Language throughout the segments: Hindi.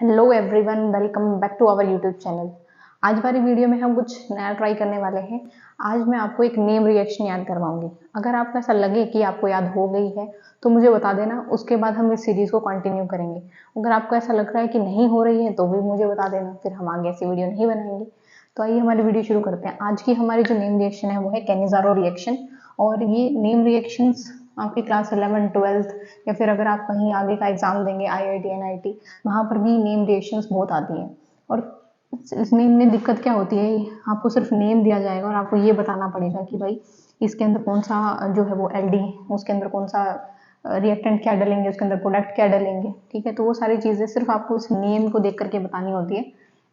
Hello everyone, welcome back to our YouTube channel. आज वाली वीडियो में हम कुछ नया ट्राई करने वाले हैं। आज मैं आपको एक नेम रिएक्शन याद करवाऊंगी। अगर आपको ऐसा लगे कि आपको याद हो गई है तो मुझे बता देना, उसके बाद हम इस सीरीज को कंटिन्यू करेंगे। अगर आपको ऐसा लग रहा है कि नहीं हो रही है तो भी मुझे बता देना, फिर हम आगे ऐसी वीडियो नहीं बनाएंगे। तो आइए हमारी वीडियो शुरू करते हैं। आज की हमारी जो नेम रिएक्शन है वो है कैनिज़ारो रिएक्शन। और ये नेम रिएक्शंस आपकी क्लास 11, 12 या फिर अगर आप कहीं आगे का एग्जाम देंगे IIT NIT, वहाँ पर भी नेम रिएक्शंस बहुत आती हैं। और इस नेम में दिक्कत क्या होती है, आपको सिर्फ नेम दिया जाएगा और आपको ये बताना पड़ेगा कि भाई इसके अंदर कौन सा जो है वो LD, उसके अंदर कौन सा रिएक्टेंट क्या डालेंगे, उसके अंदर प्रोडक्ट क्या डालेंगे। ठीक है, तो वो सारी चीज़ें सिर्फ आपको उस नेम को देख करके बतानी होती है,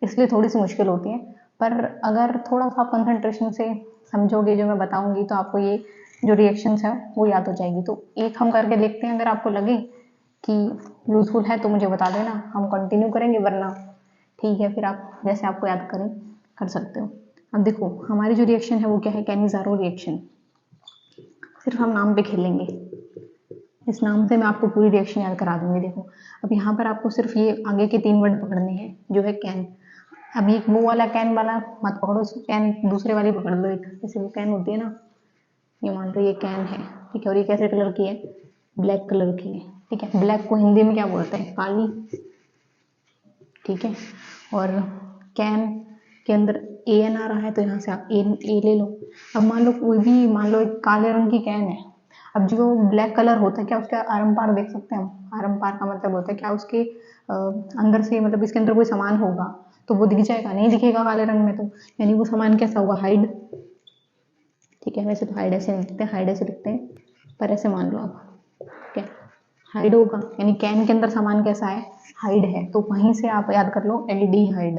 इसलिए थोड़ी सी मुश्किल होती है। पर अगर थोड़ा सा आप कंसंट्रेशन से समझोगे जो मैं बताऊंगी तो आपको ये जो रिएक्शंस है वो याद हो जाएगी। तो एक हम करके देखते हैं, अगर आपको लगे कि यूजफुल है तो मुझे बता देना, हम कंटिन्यू करेंगे, वरना ठीक है फिर आप जैसे आपको याद करें कर सकते हो। अब देखो हमारी जो रिएक्शन है वो क्या है, कैनिज़ारो रिएक्शन। सिर्फ हम नाम पे खेलेंगे, इस नाम से मैं आपको पूरी रिएक्शन याद करा दूंगी। देखो अब यहाँ पर आपको सिर्फ ये आगे के 3 वर्ड पकड़ने हैं, जो है कैन। अब ये वो वाला कैन वाला मत पकड़ो, कैन दूसरे वाली पकड़ लो। एक जैसे वो कैन होती है ना, ये मान लो ये कैन है, ठीक है, और ये कैसे कलर की है, ब्लैक कलर की है। ठीक है, ब्लैक को हिंदी में क्या बोलते हैं, काली। ठीक है, और कैन के अंदर AN आ रहा है तो यहाँ से आप ए ले लो। अब मान लो कोई भी, मान लो एक काले रंग की कैन है। अब जो ब्लैक कलर होता है, क्या उसका आरम पार देख सकते हैं हम? आरम पार का मतलब होता है क्या उसके अंदर से, मतलब इसके अंदर कोई सामान होगा तो वो दिख जाएगा, नहीं दिखेगा काले रंग में। तो यानी वो सामान कैसा होगा, हाइड। ठीक है, वैसे तो हाइड ऐसे नहीं लिखते, हाइड ऐसे लिखते हैं, पर ऐसे मान लो आप। ठीक है, हाइड होगा, यानी कैन के अंदर सामान कैसा है, हाइड है। तो वहीं से आप याद कर लो एल्डिहाइड,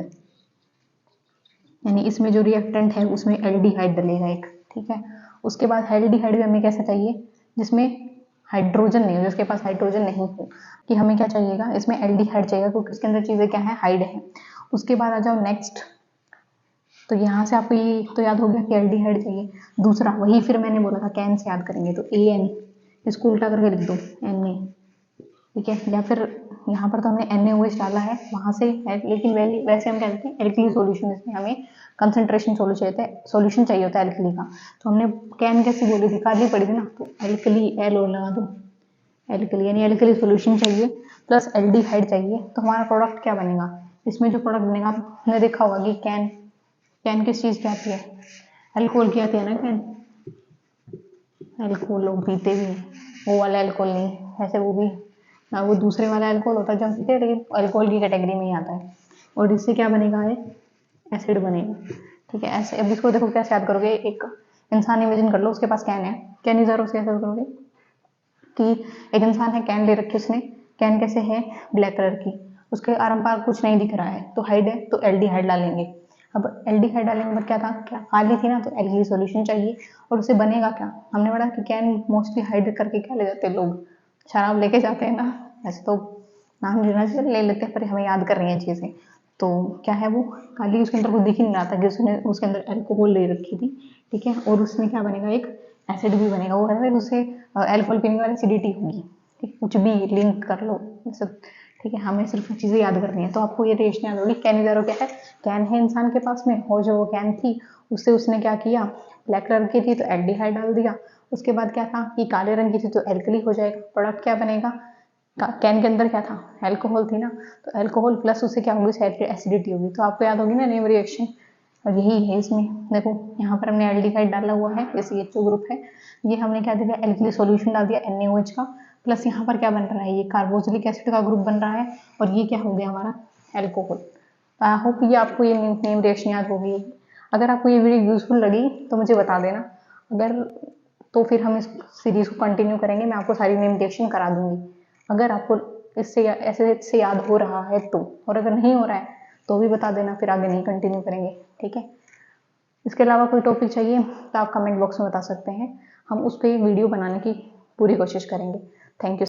यानी इसमें जो रिएक्टेंट है उसमें एल्डिहाइड डलेगा एक। ठीक है, उसके बाद एल्डिहाइड भी हमें कैसा चाहिए, जिसमें हाइड्रोजन नहीं हो, जिसके पास हाइड्रोजन नहीं हो। कि हमें क्या चाहिएगा, इसमें एल्डिहाइड चाहिए, क्योंकि इसके अंदर चीजें क्या है, हाइड है। उसके बाद आ जाओ नेक्स्ट। तो यहाँ से आपको ये तो याद हो गया कि एल्डिहाइड चाहिए। दूसरा वही फिर मैंने बोला था कैन से याद करेंगे, तो AN, इसको उल्टा करके लिख दो Na। ठीक है, या फिर यहाँ पर तो हमने NaOH डाला है वहां से है, लेकिन वैसे हम क्या कहते हैं, एल्कली सॉल्यूशन, इसमें हमें कंसंट्रेशन सॉल्यूशन चाहिए होता है एल्कली का। तो हमने कैन कैसे बोली थी, काली पड़ी थी ना, तो एल्कली एल लगा दो, एल्कली, यानी एल्कली सॉल्यूशन चाहिए प्लस एल्डिहाइड चाहिए। तो हमारा प्रोडक्ट क्या बनेगा, इसमें जो प्रोडक्ट बनेगा आपने देखा होगा कि कैन, कैन किस चीज की आती है, अल्कोहल की आती है ना कैन। अल्कोहल लोग पीते भी हैं, वो वाला अल्कोहल नहीं, ऐसे वो भी ना, वो दूसरे वाला अल्कोहल होता है जो हम पीते हैं, लेकिन अल्कोहल की कैटेगरी में ही आता है। और इससे क्या बनेगा, है एसिड बनेगा। ठीक है, ऐसे अब इसको देखो कैसे याद करोगे, एक इंसान इमेजिन कर लो, उसके पास कैन है, कैन इधर से ऐसे करोगे कि एक इंसान है, कैन ले रखी उसने, कैन कैसे है, ब्लैक कलर की, उसके आरम पार कुछ नहीं दिख रहा है तो हाइड है, तो एल्डिहाइड डालेंगे। अब एल्डिहाइड डालेंगे पर क्या था, क्या काली थी ना, तो एल्कली सॉल्यूशन चाहिए। और उससे बनेगा क्या, हमने पढ़ा कि कैन मोस्टली हाइड करके क्या ले जाते हैं लोग, शराब लेके जाते हैं ना। ऐसे तो नाम लेना चाहिए, ले लेते हैं, पर हमें याद कर रही है चीजें। तो क्या है वो काली, उसके अंदर कुछ दिख ही नहीं रहा था कि उसने उसके अंदर अल्कोहल ले रखी थी। ठीक है, और उसमें क्या बनेगा, एक एसिड भी बनेगा, वो है उससे अल्कोहल पीने वाली एसिडिटी होगी। ठीक, कुछ भी लिंक कर लो सब। ठीक है, हमें सिर्फ चीजें याद करनी है। तो आपको ये रिएक्शन याद होगी, कैनिज़ारो क्या है, कैन है इंसान के पास में, और जो वो कैन थी उससे उसने क्या किया, ब्लैक कलर की थी तो एल्डिहाइड डाल दिया। उसके बाद क्या था कि काले रंग की थी तो एल्कली हो जाएगा, प्रोडक्ट क्या बनेगा, कैन के अंदर क्या था, अल्कोहल थी ना, तो अल्कोहल प्लस उससे क्या होगी, एसिडिटी होगी। तो आपको याद होगी ना नेम रिएक्शन, और यही है इसमें। देखो यहाँ पर हमने एल्डिहाइड डाला हुआ है, जैसे ये ग्रुप है, ये हमने क्या दिया, एल्कली सॉल्यूशन डाल दिया NaOH का, प्लस यहाँ पर क्या बन रहा है, ये कार्बोक्सिलिक एसिड का ग्रुप बन रहा है, और ये क्या हो गया हमारा, अल्कोहल। आई होप ये आपको ये नेम रिएक्शन याद हो गई। अगर आपको ये वीडियो यूजफुल लगी तो मुझे बता देना, अगर तो फिर हम इस सीरीज को कंटिन्यू करेंगे, मैं आपको सारी नेम रिएक्शन करा दूंगी। अगर आपको इससे ऐसे से याद हो रहा है तो, और अगर नहीं हो रहा है तो भी बता देना, फिर आगे नहीं कंटिन्यू करेंगे। ठीक है, इसके अलावा कोई टॉपिक चाहिए तो आप कमेंट बॉक्स में बता सकते हैं, हम उस पर वीडियो बनाने की पूरी कोशिश करेंगे। Thank you.